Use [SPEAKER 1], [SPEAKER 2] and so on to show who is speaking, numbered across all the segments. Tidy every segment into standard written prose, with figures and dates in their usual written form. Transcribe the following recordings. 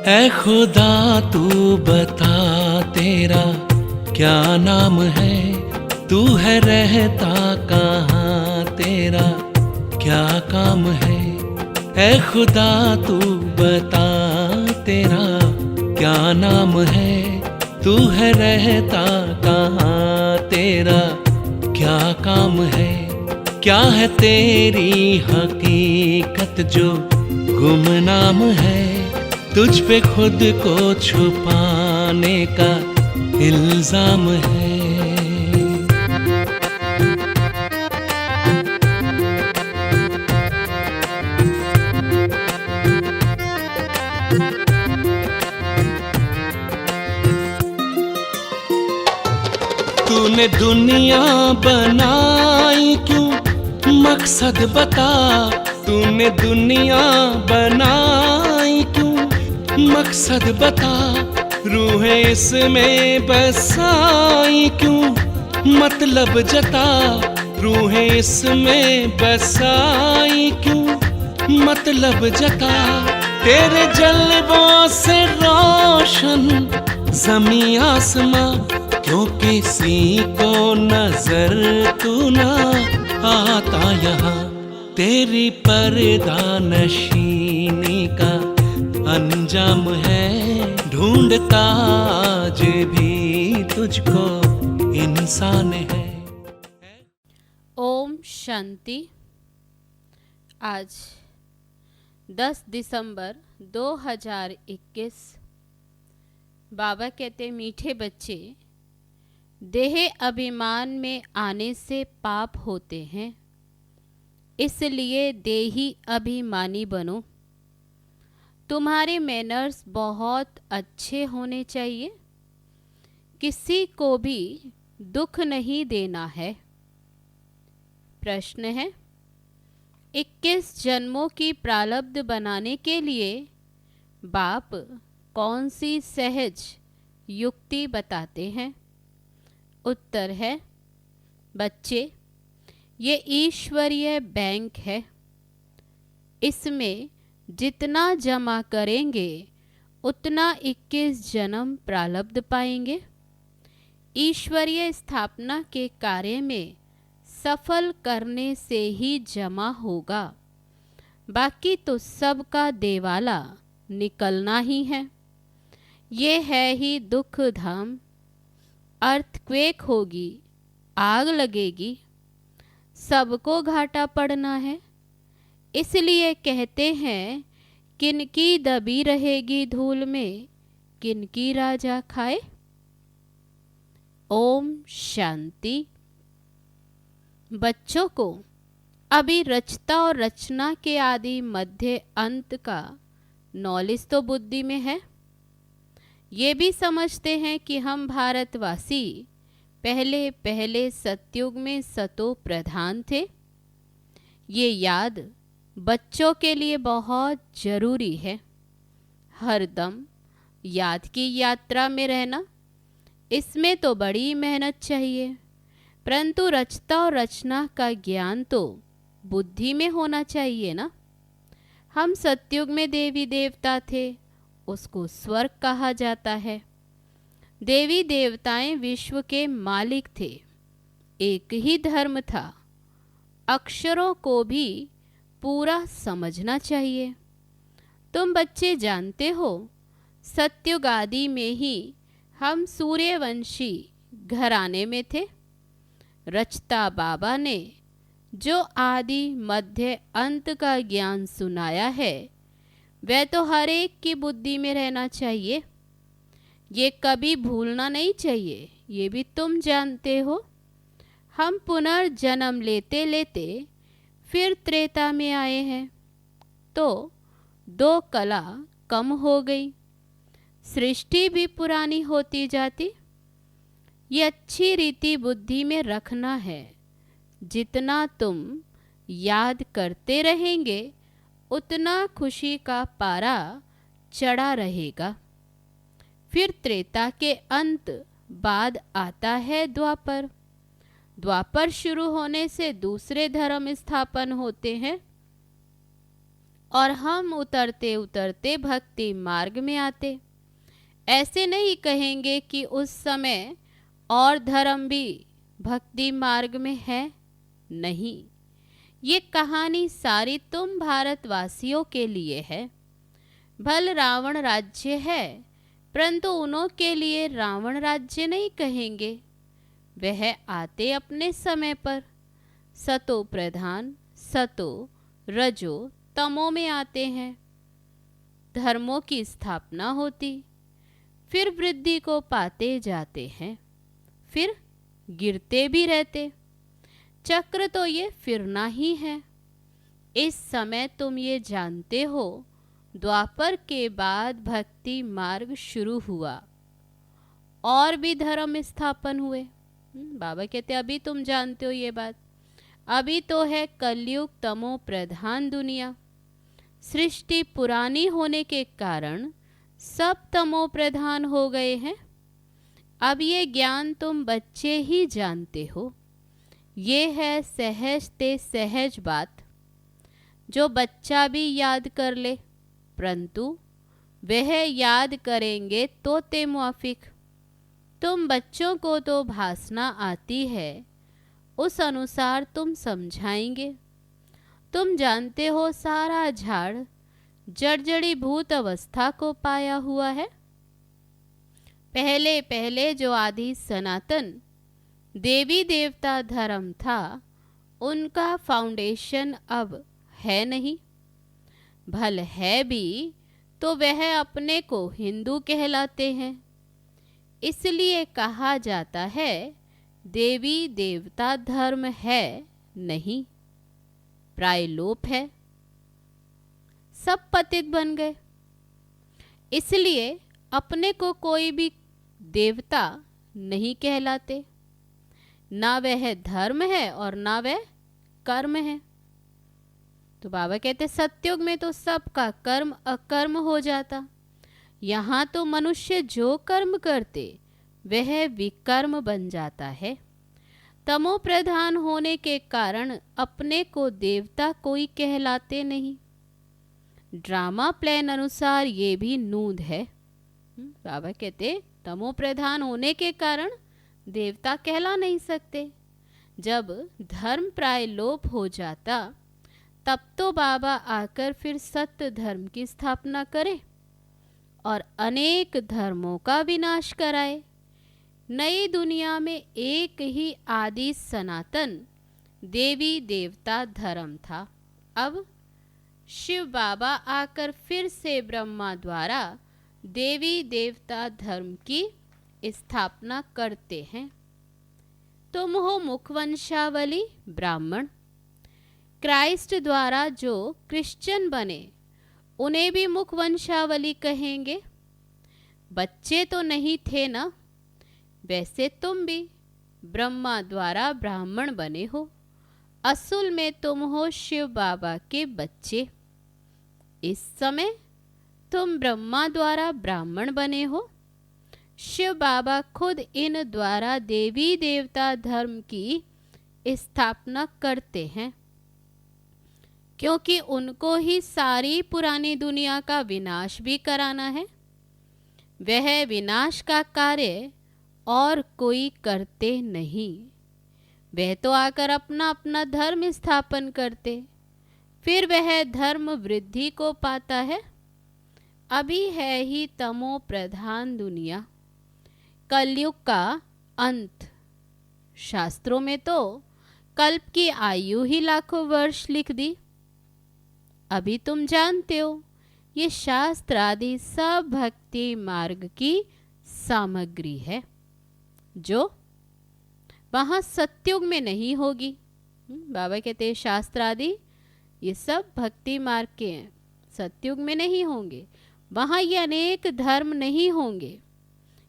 [SPEAKER 1] ऐ खुदा तू बता तेरा क्या नाम है, तू है रहता कहाँ, तेरा क्या काम है। ऐ खुदा तू बता तेरा क्या नाम है, तू है रहता कहाँ, तेरा क्या काम है। क्या है तेरी हकीकत जो गुमनाम है, तुझ पे खुद को छुपाने का इल्जाम है। तूने दुनिया बनाई क्यों, मकसद बता। तूने दुनिया बनाई क्यों, मकसद बता। रूहें इसमें बसाई क्यों, मतलब जता। रूहें इसमें बसाई क्यों, मतलब जता। तेरे जलवों से रोशन ज़मीं आसमां, क्यों किसी को नजर तू ना आता यहाँ। तेरी पर्दा नशीनी का अंजाम है, ढूंढता आज भी तुझको इंसान है।
[SPEAKER 2] ओम शांति। आज 10 दिसंबर 2021। बाबा कहते, मीठे बच्चे, देह अभिमान में आने से पाप होते हैं, इसलिए देही अभिमानी बनो। तुम्हारे मैनर्स बहुत अच्छे होने चाहिए, किसी को भी दुख नहीं देना है। प्रश्न है, 21 जन्मों की प्रारब्ध बनाने के लिए बाप कौन सी सहज युक्ति बताते हैं? उत्तर है, बच्चे, ये ईश्वरीय बैंक है, इसमें जितना जमा करेंगे उतना 21 जन्म प्रारब्ध पाएंगे। ईश्वरीय स्थापना के कार्य में सफल करने से ही जमा होगा, बाकी तो सबका देवाला निकलना ही है। ये है ही दुख धाम। अर्थक्वेक होगी, आग लगेगी, सबको घाटा पड़ना है। इसलिए कहते हैं, किनकी दबी रहेगी धूल में, किनकी राजा खाए। ओम शांति। बच्चों को अभी रचता और रचना के आदि मध्य अंत का नॉलेज तो बुद्धि में है। ये भी समझते हैं कि हम भारतवासी पहले पहले सतयुग में सतो प्रधान थे। ये याद बच्चों के लिए बहुत जरूरी है। हरदम याद की यात्रा में रहना, इसमें तो बड़ी मेहनत चाहिए, परंतु रचता और रचना का ज्ञान तो बुद्धि में होना चाहिए ना। हम सतयुग में देवी देवता थे, उसको स्वर्ग कहा जाता है। देवी देवताएं विश्व के मालिक थे, एक ही धर्म था। अक्षरों को भी पूरा समझना चाहिए। तुम बच्चे जानते हो, सतयुग आदि में ही हम सूर्यवंशी घराने में थे। रचता बाबा ने जो आदि मध्य अंत का ज्ञान सुनाया है, वह तो हर एक की बुद्धि में रहना चाहिए। ये कभी भूलना नहीं चाहिए, ये भी तुम जानते हो। हम पुनर्जन्म लेते लेते फिर त्रेता में आए हैं, तो 2 कला कम हो गई, सृष्टि भी पुरानी होती जाती। ये अच्छी रीति बुद्धि में रखना है। जितना तुम याद करते रहेंगे, उतना खुशी का पारा चढ़ा रहेगा। फिर त्रेता के अंत बाद आता है द्वापर। द्वापर शुरू होने से दूसरे धर्म स्थापन होते हैं। और हम उतरते उतरते भक्ति मार्ग में आते। ऐसे नहीं कहेंगे कि उस समय और धर्म भी भक्ति मार्ग में है, नहीं। ये कहानी सारी तुम भारतवासियों के लिए है। भल रावण राज्य है, परंतु उन्हों के लिए रावण राज्य नहीं कहेंगे। वह आते अपने समय पर सतो प्रधान, सतो रजो तमो में आते हैं। धर्मों की स्थापना होती, फिर वृद्धि को पाते जाते हैं, फिर गिरते भी रहते। चक्र तो ये फिरना ही है। इस समय तुम ये जानते हो, द्वापर के बाद भक्ति मार्ग शुरू हुआ और भी धर्म स्थापन हुए। बाबा कहते अभी तुम जानते हो ये बात। अभी तो है कलयुग तमो प्रधान दुनिया। सृष्टि पुरानी होने के कारण सब तमो प्रधान हो गए हैं। अब ये ज्ञान तुम बच्चे ही जानते हो। ये है सहज ते सहज बात, जो बच्चा भी याद कर ले, परंतु वह याद करेंगे तो ते मुआफिक। तुम बच्चों को तो भाषना आती है, उस अनुसार तुम समझाएंगे। तुम जानते हो सारा झाड़ जड़जड़ी भूत अवस्था को पाया हुआ है। पहले पहले जो आदि सनातन देवी देवता धर्म था, उनका फाउंडेशन अब है नहीं। भल है भी तो वह अपने को हिंदू कहलाते हैं। इसलिए कहा जाता है देवी देवता धर्म है नहीं, प्रायलोप है। सब पतित बन गए। इसलिए अपने को कोई भी देवता नहीं कहलाते। ना वह धर्म है और ना वह कर्म है। तो बाबा कहते सतयुग में तो सबका कर्म अकर्म हो जाता। यहाँ तो मनुष्य जो कर्म करते वह विकर्म बन जाता है। तमो प्रधान होने के कारण अपने को देवता कोई कहलाते नहीं। ड्रामा प्लान अनुसार ये भी नूंद है। बाबा कहते तमो प्रधान होने के कारण देवता कहला नहीं सकते। जब धर्म प्राय लोप हो जाता, तब तो बाबा आकर फिर सत्य धर्म की स्थापना करे और अनेक धर्मों का विनाश कराए। नई दुनिया में एक ही आदि सनातन देवी देवता धर्म था। अब शिव बाबा आकर फिर से ब्रह्मा द्वारा देवी देवता धर्म की स्थापना करते हैं। तुम हो मुखवंशावली ब्राह्मण। क्राइस्ट द्वारा जो क्रिश्चियन बने, उन्हें भी मुखवंशावली कहेंगे। बच्चे तो नहीं थे ना। वैसे तुम भी ब्रह्मा द्वारा ब्राह्मण बने हो। असल में तुम हो शिव बाबा के बच्चे। इस समय तुम ब्रह्मा द्वारा ब्राह्मण बने हो। शिव बाबा खुद इन द्वारा देवी देवता धर्म की स्थापना करते हैं, क्योंकि उनको ही सारी पुरानी दुनिया का विनाश भी कराना है। वह विनाश का कार्य और कोई करते नहीं। वह तो आकर अपना अपना धर्म स्थापन करते, फिर वह धर्म वृद्धि को पाता है। अभी है ही तमो प्रधान दुनिया, कलयुग का अंत। शास्त्रों में तो कल्प की आयु ही लाखों वर्ष लिख दी। अभी तुम जानते हो, ये शास्त्र आदि सब भक्ति मार्ग की सामग्री है, जो वहाँ सत्युग में नहीं होगी। बाबा कहते हैं शास्त्र आदि ये सब भक्ति मार्ग के हैं, सत्युग में नहीं होंगे। वहाँ ये अनेक धर्म नहीं होंगे।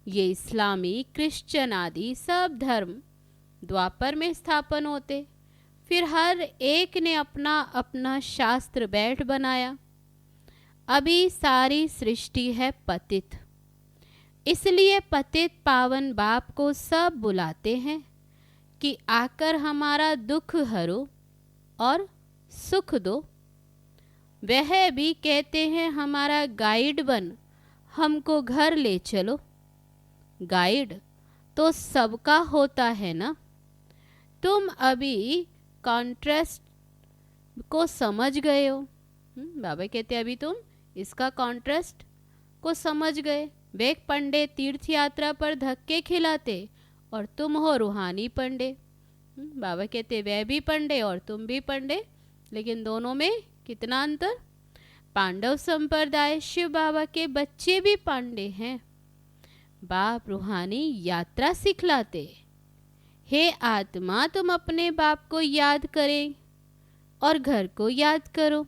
[SPEAKER 2] ये इस्लामी, क्रिश्चियन आदि सब धर्म द्वापर में स्थापन होते। फिर हर एक ने अपना अपना शास्त्र बैठ बनाया। अभी सारी सृष्टि है पतित, इसलिए पतित पावन बाप को सब बुलाते हैं कि आकर हमारा दुख हरो और सुख दो। वह भी कहते हैं हमारा गाइड बन, हमको घर ले चलो। गाइड तो सबका होता है ना। तुम अभी कॉन्ट्रास्ट को समझ गए हो। बाबा कहते अभी तुम इसका कॉन्ट्रास्ट को समझ गए। वे पंडे तीर्थ यात्रा पर धक्के खिलाते और तुम हो रूहानी पंडे। बाबा कहते वह भी पंडे और तुम भी पंडे, लेकिन दोनों में कितना अंतर। पांडव संप्रदाय शिव बाबा के बच्चे भी पांडे हैं। बाप रूहानी यात्रा सिखलाते। हे आत्मा, तुम अपने बाप को याद करें और घर को याद करो।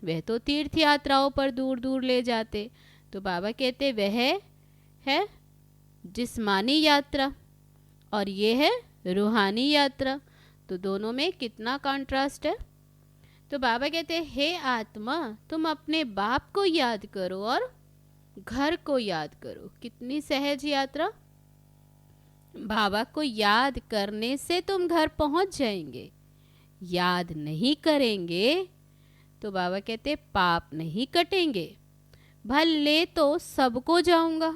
[SPEAKER 2] वह तो तीर्थ यात्राओं पर दूर दूर ले जाते, तो बाबा कहते वह है जिस्मानी यात्रा और ये है रूहानी यात्रा। तो दोनों में कितना कंट्रास्ट है। तो बाबा कहते हे आत्मा, तुम अपने बाप को याद करो और घर को याद करो। कितनी सहज यात्रा। बाबा को याद करने से तुम घर पहुंच जाएंगे। याद नहीं करेंगे तो बाबा कहते पाप नहीं कटेंगे। भले तो सबको जाऊंगा,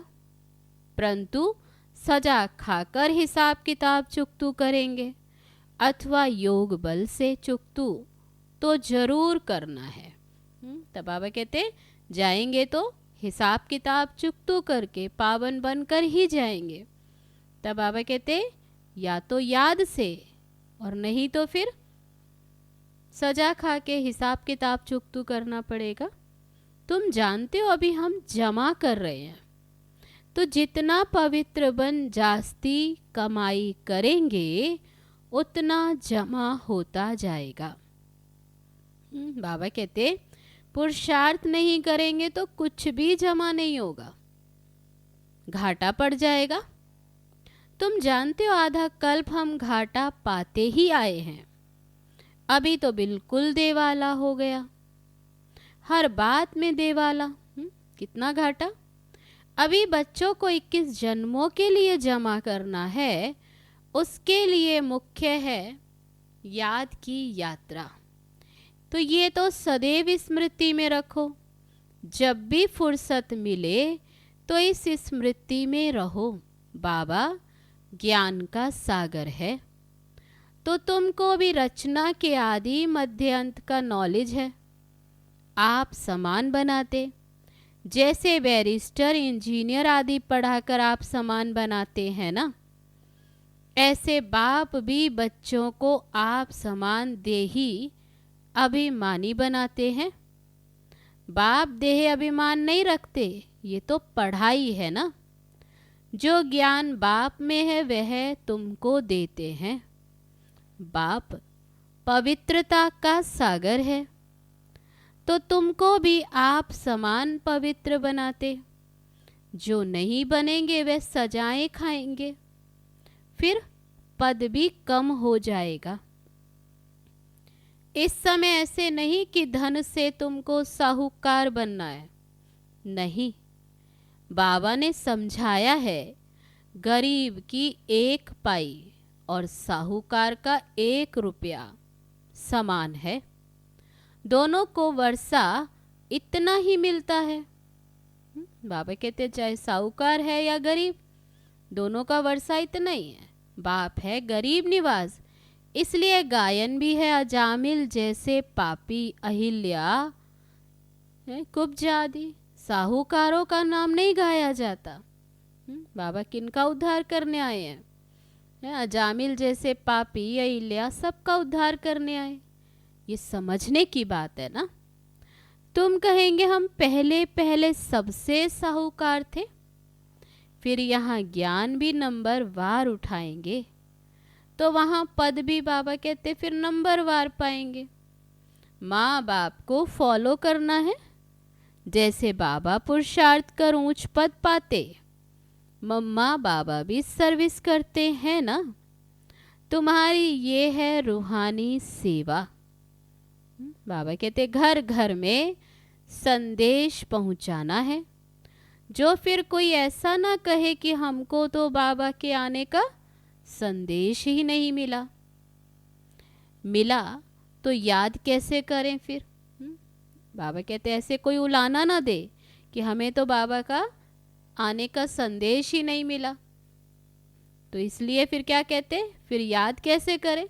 [SPEAKER 2] परंतु सजा खाकर हिसाब किताब चुकतू करेंगे, अथवा योग बल से चुकतू तो जरूर करना है। तब बाबा कहते जाएंगे तो हिसाब किताब चुकतू करके पावन बनकर ही जाएंगे। तब बाबा कहते या तो याद से और नहीं तो फिर सजा खा के हिसाब किताब चुकतू करना पड़ेगा। तुम जानते हो अभी हम जमा कर रहे हैं, तो जितना पवित्र बन जास्ती कमाई करेंगे उतना जमा होता जाएगा। बाबा कहते पुरुषार्थ नहीं करेंगे तो कुछ भी जमा नहीं होगा, घाटा पड़ जाएगा। तुम जानते हो आधा कल्प हम घाटा पाते ही आए हैं। अभी तो बिल्कुल देवाला हो गया, हर बात में देवाला। कितना घाटा। अभी बच्चों को 21 जन्मों के लिए जमा करना है, उसके लिए मुख्य है याद की यात्रा। तो ये तो सदैव स्मृति में रखो। जब भी फुर्सत मिले तो इस स्मृति में रहो। बाबा ज्ञान का सागर है। तो तुमको भी रचना के आदि मध्य अंत का नॉलेज है। आप सामान बनाते, जैसे बैरिस्टर इंजीनियर आदि पढ़ाकर आप सामान बनाते हैं ना, ऐसे बाप भी बच्चों को आप समान देही अभिमानी बनाते हैं। बाप देह अभिमान नहीं रखते, ये तो पढ़ाई है ना। जो ज्ञान बाप में है वह तुमको देते हैं। बाप पवित्रता का सागर है, तो तुमको भी आप समान पवित्र बनाते। जो नहीं बनेंगे वे सजाएं खाएंगे, फिर पद भी कम हो जाएगा। इस समय ऐसे नहीं कि धन से तुमको साहूकार बनना है, नहीं। बाबा ने समझाया है गरीब की 1 पाई और साहूकार का 1 रुपया समान है। दोनों को वर्षा इतना ही मिलता है। बाबा कहते चाहे साहूकार है या गरीब, दोनों का वर्षा इतना ही है। बाप है गरीब निवास, इसलिए गायन भी है अजामिल जैसे पापी अहिल्या कुब्जा आदि। साहूकारों का नाम नहीं गाया जाता। बाबा किनका उद्धार करने आए हैं? अजामिल जैसे पापी अहिल्या सबका उद्धार करने आए। ये समझने की बात है ना। तुम कहेंगे हम पहले पहले सबसे साहूकार थे, फिर यहाँ ज्ञान भी नंबर वार उठाएंगे तो वहाँ पद भी बाबा कहते फिर नंबर वार पाएंगे। माँ बाप को फॉलो करना है, जैसे बाबा पुरुषार्थ कर ऊंच पद पाते, मम्मा बाबा भी सर्विस करते हैं ना। तुम्हारी ये है रूहानी सेवा। बाबा कहते घर घर में संदेश पहुंचाना है। जो फिर कोई ऐसा ना कहे कि हमको तो बाबा के आने का संदेश ही नहीं मिला। मिला तो याद कैसे करें फिर? बाबा कहते ऐसे कोई उलाना ना दे कि हमें तो बाबा का आने का संदेश ही नहीं मिला, तो इसलिए फिर क्या कहते, फिर याद कैसे करें।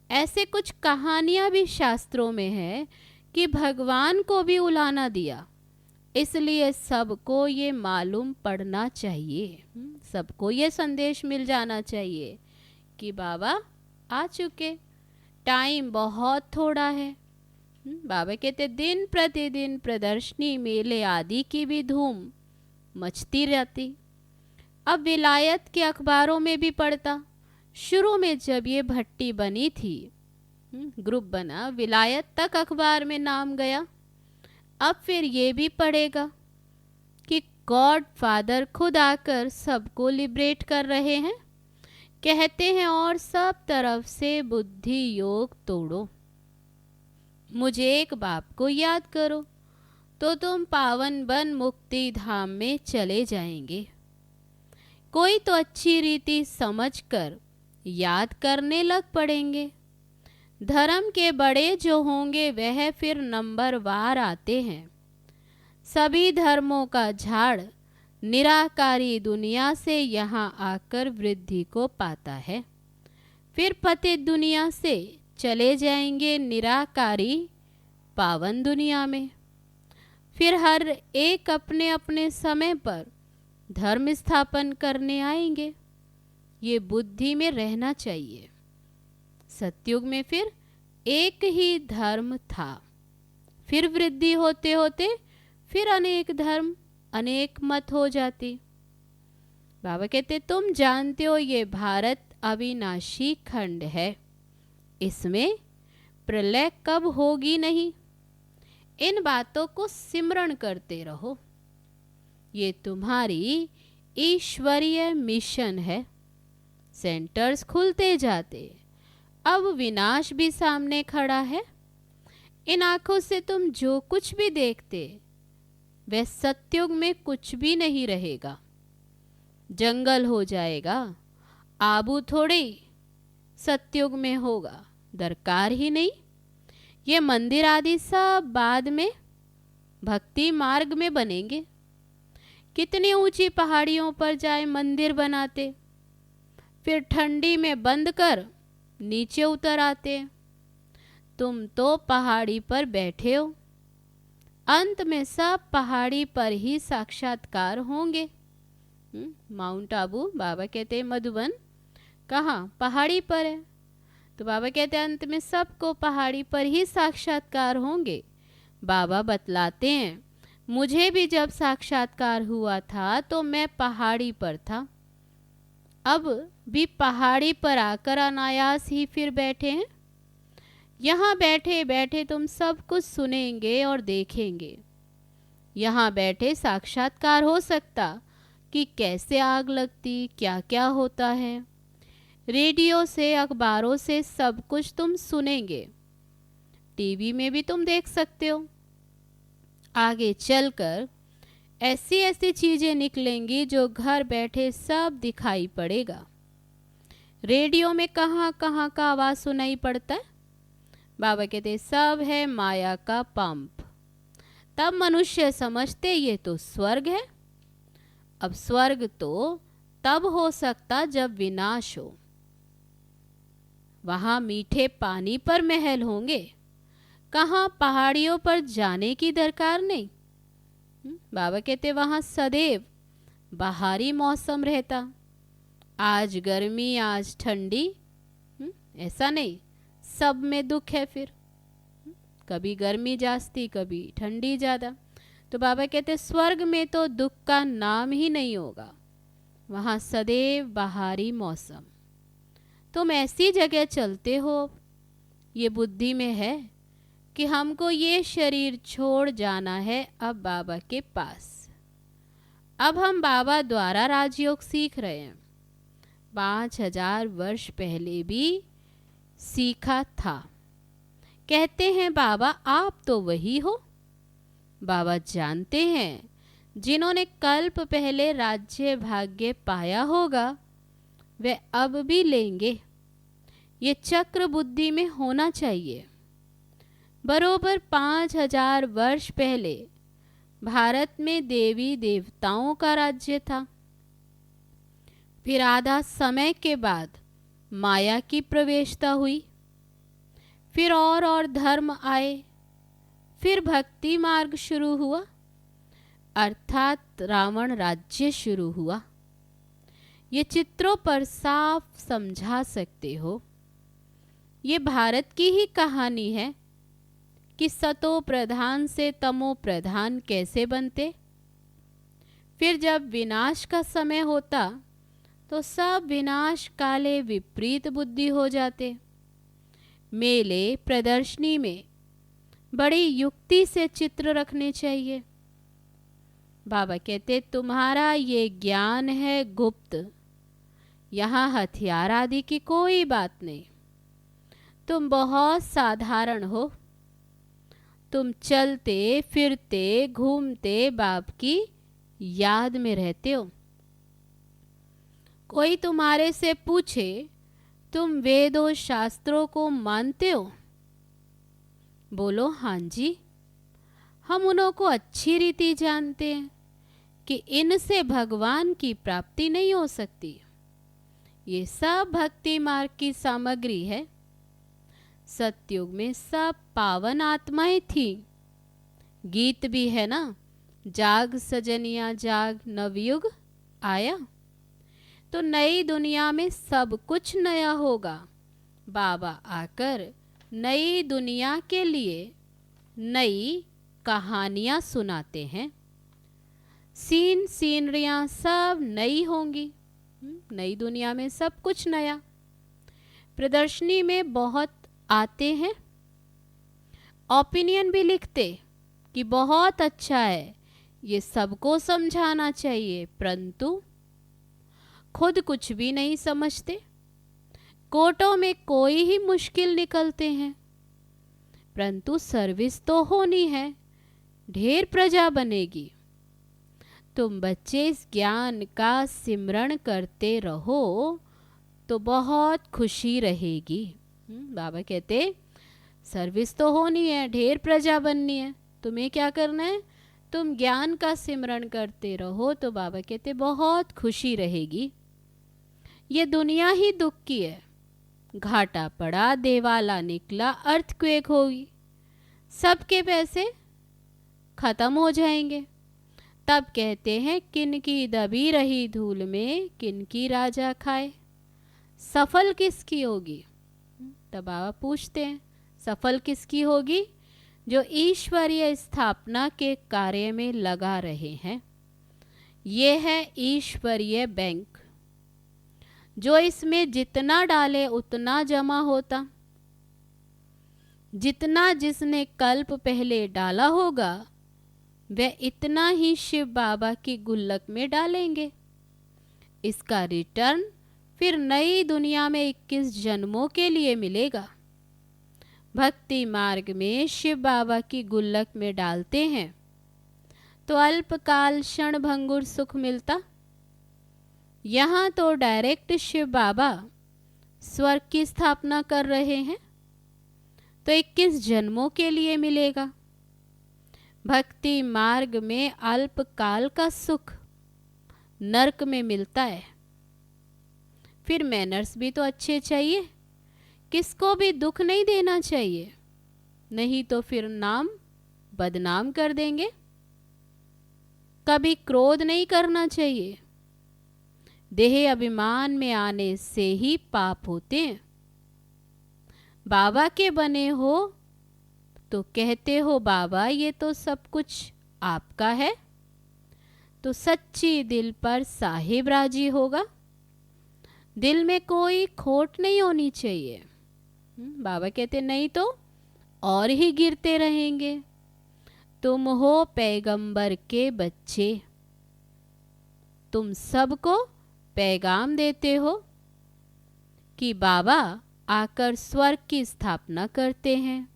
[SPEAKER 2] ऐसे कुछ कहानियां भी शास्त्रों में है कि भगवान को भी उलाना दिया, इसलिए सबको ये मालूम पड़ना चाहिए, सबको ये संदेश मिल जाना चाहिए कि बाबा आ चुके, टाइम बहुत थोड़ा है। बाबा कहते दिन प्रतिदिन प्रदर्शनी मेले आदि की भी धूम मचती रहती। अब विलायत के अखबारों में भी पढ़ता, शुरू में जब ये भट्टी बनी थी, ग्रुप बना, विलायत तक अखबार में नाम गया। अब फिर ये भी पढ़ेगा कि गॉड फादर खुद आकर सबको लिबरेट कर रहे हैं, कहते हैं और सब तरफ से बुद्धि योग तोड़ो, मुझे एक बाप को याद करो तो तुम पावन बन मुक्ति धाम में चले जाएंगे। कोई तो अच्छी रीति समझकर याद करने लग पड़ेंगे। धर्म के बड़े जो होंगे वह फिर नंबर वार आते हैं। सभी धर्मों का झाड़ निराकारी दुनिया से यहाँ आकर वृद्धि को पाता है, फिर पतित दुनिया से चले जाएंगे निराकारी पावन दुनिया में। फिर हर एक अपने अपने समय पर धर्म स्थापन करने आएंगे। ये बुद्धि में रहना चाहिए। सतयुग में फिर एक ही धर्म था, फिर वृद्धि होते होते फिर अनेक धर्म अनेक मत हो जाती। बाबा कहते तुम जानते हो ये भारत अविनाशी खंड है, इसमें प्रलय कब होगी नहीं। इन बातों को सिमरण करते रहो, ये तुम्हारी ईश्वरीय मिशन है। सेंटर्स खुलते जाते, अब विनाश भी सामने खड़ा है। इन आंखों से तुम जो कुछ भी देखते वह सतयुग में कुछ भी नहीं रहेगा, जंगल हो जाएगा। आबू थोड़े सतयुग में होगा, दरकार ही नहीं। ये मंदिर आदि सब बाद में भक्ति मार्ग में बनेंगे। कितनी ऊंची पहाड़ियों पर जाए मंदिर बनाते, फिर ठंडी में बंद कर नीचे उतर आते। तुम तो पहाड़ी पर बैठे हो, अंत में सब पहाड़ी पर ही साक्षात्कार होंगे। माउंट आबू, बाबा कहते हैं मधुबन कहाँ, पहाड़ी पर है। तो बाबा कहते हैं अंत में सबको पहाड़ी पर ही साक्षात्कार होंगे। बाबा बतलाते हैं मुझे भी जब साक्षात्कार हुआ था तो मैं पहाड़ी पर था, अब भी पहाड़ी पर आकर अनायास ही फिर बैठे हैं। यहाँ बैठे बैठे तुम सब कुछ सुनेंगे और देखेंगे। यहाँ बैठे साक्षात्कार हो सकता कि कैसे आग लगती, क्या क्या होता है। रेडियो से, अखबारों से सब कुछ तुम सुनेंगे, टीवी में भी तुम देख सकते हो। आगे चलकर ऐसी ऐसी चीजें निकलेंगी जो घर बैठे सब दिखाई पड़ेगा। रेडियो में कहाँ कहाँ का आवाज सुनाई पड़ता है। बाबा कहते सब है माया का पंप। तब मनुष्य समझते ये तो स्वर्ग है। अब स्वर्ग तो तब हो सकता जब विनाश हो, वहां मीठे पानी पर महल होंगे, कहाँ पहाड़ियों पर जाने की दरकार नहीं। बाबा कहते वहां सदैव बाहरी मौसम रहता, आज गर्मी आज ठंडी, ऐसा नहीं, सब में दुख है। फिर कभी गर्मी जास्ती कभी ठंडी ज़्यादा। तो बाबा कहते स्वर्ग में तो दुख का नाम ही नहीं होगा, वहाँ सदैव बाहरी मौसम। तुम ऐसी जगह चलते हो, ये बुद्धि में है कि हमको ये शरीर छोड़ जाना है अब बाबा के पास। अब हम बाबा द्वारा राजयोग सीख रहे हैं, 5000 वर्ष पहले भी सीखा था। कहते हैं बाबा आप तो वही हो। बाबा जानते हैं जिन्होंने कल्प पहले राज्य भाग्य पाया होगा वे अब भी लेंगे। ये चक्र बुद्धि में होना चाहिए। बरोबर 5000 वर्ष पहले भारत में देवी देवताओं का राज्य था। फिर आधा समय के बाद माया की प्रवेशता हुई। फिर और धर्म आए। फिर भक्ति मार्ग शुरू हुआ, अर्थात रावण राज्य शुरू हुआ। ये चित्रों पर साफ समझा सकते हो। ये भारत की ही कहानी है कि सतो प्रधान से तमो प्रधान कैसे बनते। फिर जब विनाश का समय होता तो सब विनाश काले विपरीत बुद्धि हो जाते। मेले प्रदर्शनी में बड़ी युक्ति से चित्र रखने चाहिए। बाबा कहते तुम्हारा ये ज्ञान है गुप्त, यहाँ हथियार आदि की कोई बात नहीं। तुम बहुत साधारण हो। तुम चलते फिरते घूमते बाप की याद में रहते हो। कोई तुम्हारे से पूछे तुम वेदों शास्त्रों को मानते हो? बोलो हाँ जी, हम उन्हों को अच्छी रीति जानते हैं कि इनसे भगवान की प्राप्ति नहीं हो सकती। ये सब भक्ति मार्ग की सामग्री है। सतयुग में सब पावन आत्माएं थी। गीत भी है ना, जाग सजनिया जाग नवयुग आया। तो नई दुनिया में सब कुछ नया होगा। बाबा आकर नई दुनिया के लिए नई कहानियाँ सुनाते हैं। सीनरियाँ सब नई होंगी। नई दुनिया में सब कुछ नया। प्रदर्शनी में बहुत आते हैं, ओपिनियन भी लिखते कि बहुत अच्छा है, ये सबको समझाना चाहिए, परंतु खुद कुछ भी नहीं समझते। कोर्टों में कोई ही मुश्किल निकलते हैं, परंतु सर्विस तो होनी है, ढेर प्रजा बनेगी। तुम बच्चे इस ज्ञान का सिमरण करते रहो तो बहुत खुशी रहेगी। बाबा कहते सर्विस तो होनी है, ढेर प्रजा बननी है, तुम्हें क्या करना है? तुम ज्ञान का सिमरण करते रहो तो बाबा कहते बहुत खुशी रहेगी। ये दुनिया ही दुख की है। घाटा पड़ा, देवाला निकला, अर्थक्वेक होगी, सबके पैसे खत्म हो जाएंगे। तब कहते हैं किनकी दबी रही धूल में किनकी राजा खाए, सफल किसकी होगी? तब बाबा पूछते हैं सफल किसकी होगी? जो ईश्वरीय स्थापना के कार्य में लगा रहे हैं। ये है ईश्वरीय बैंक, जो इसमें जितना डाले उतना जमा होता। जितना जिसने कल्प पहले डाला होगा वह इतना ही शिव बाबा की गुल्लक में डालेंगे। इसका रिटर्न फिर नई दुनिया में 21 जन्मों के लिए मिलेगा। भक्ति मार्ग में शिव बाबा की गुल्लक में डालते हैं तो अल्पकाल क्षण भंगुर सुख मिलता। यहाँ तो डायरेक्ट शिव बाबा स्वर्ग की स्थापना कर रहे हैं तो 21 जन्मों के लिए मिलेगा। भक्ति मार्ग में अल्पकाल का सुख नरक में मिलता है। फिर मैनर्स भी तो अच्छे चाहिए, किसको भी दुख नहीं देना चाहिए, नहीं तो फिर नाम बदनाम कर देंगे। कभी क्रोध नहीं करना चाहिए, देह अभिमान में आने से ही पाप होते हैं। बाबा के बने हो तो कहते हो बाबा ये तो सब कुछ आपका है, तो सच्ची दिल पर साहिब राजी होगा। दिल में कोई खोट नहीं होनी चाहिए। बाबा कहते नहीं तो और ही गिरते रहेंगे। तुम हो पैगंबर के बच्चे, तुम सबको पैगाम देते हो कि बाबा आकर स्वर्ग की स्थापना करते हैं,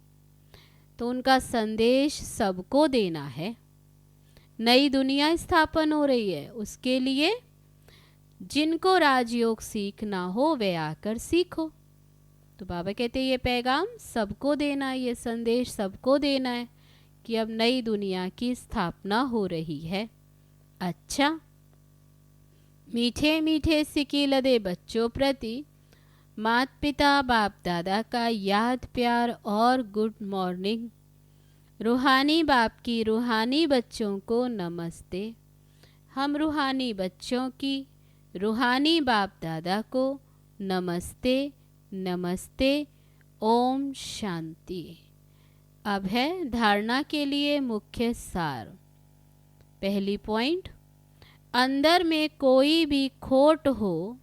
[SPEAKER 2] तो उनका संदेश सबको देना है। नई दुनिया स्थापन हो रही है, उसके लिए जिनको राजयोग सीखना हो वे आकर सीखो। तो बाबा कहते हैं ये पैगाम सबको देना है, ये संदेश सबको देना है कि अब नई दुनिया की स्थापना हो रही है। अच्छा, मीठे मीठे सिक्के लदे बच्चों प्रति माता पिता बाप दादा का याद प्यार और गुड मॉर्निंग। रूहानी बाप की रूहानी बच्चों को नमस्ते। हम रूहानी बच्चों की रूहानी बाप दादा को नमस्ते नमस्ते। ओम शांति। अब है धारणा के लिए मुख्य सार। पहली पॉइंट, अंदर में कोई भी खोट हो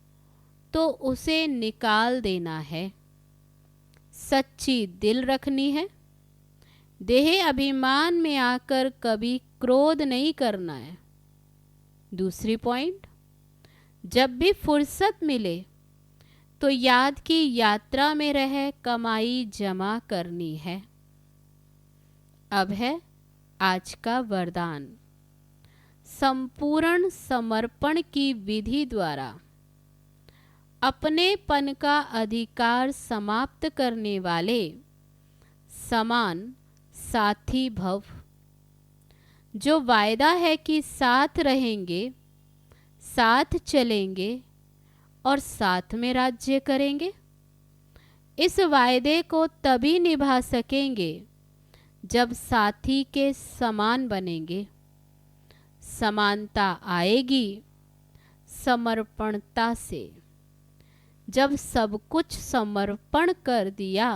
[SPEAKER 2] तो उसे निकाल देना है। सच्ची दिल रखनी है। देह अभिमान में आकर कभी क्रोध नहीं करना है। दूसरी पॉइंट, जब भी फुर्सत मिले तो याद की यात्रा में रह कमाई जमा करनी है। अब है आज का वरदान। संपूर्ण समर्पण की विधि द्वारा अपनेपन का अधिकार समाप्त करने वाले समान साथी भव, जो वायदा है कि साथ रहेंगे, साथ चलेंगे और साथ में राज्य करेंगे। इस वायदे को तभी निभा सकेंगे जब साथी के समान बनेंगे। समानता आएगी समर्पणता से। जब सब कुछ समर्पण कर दिया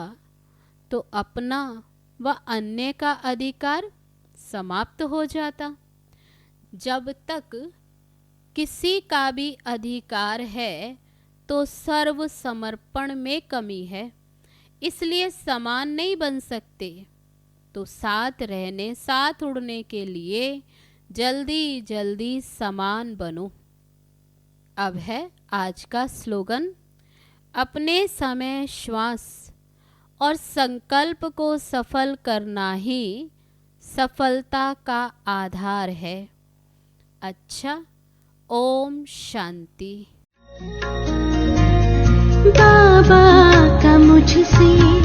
[SPEAKER 2] तो अपना व अन्य का अधिकार समाप्त हो जाता। जब तक किसी का भी अधिकार है तो सर्व समर्पण में कमी है, इसलिए समान नहीं बन सकते। तो साथ रहने साथ उड़ने के लिए जल्दी जल्दी समान बनो। अब है आज का स्लोगन। अपने समय श्वास और संकल्प को सफल करना ही सफलता का आधार है। अच्छा, ओम शांति।
[SPEAKER 3] बाबा का मुझसे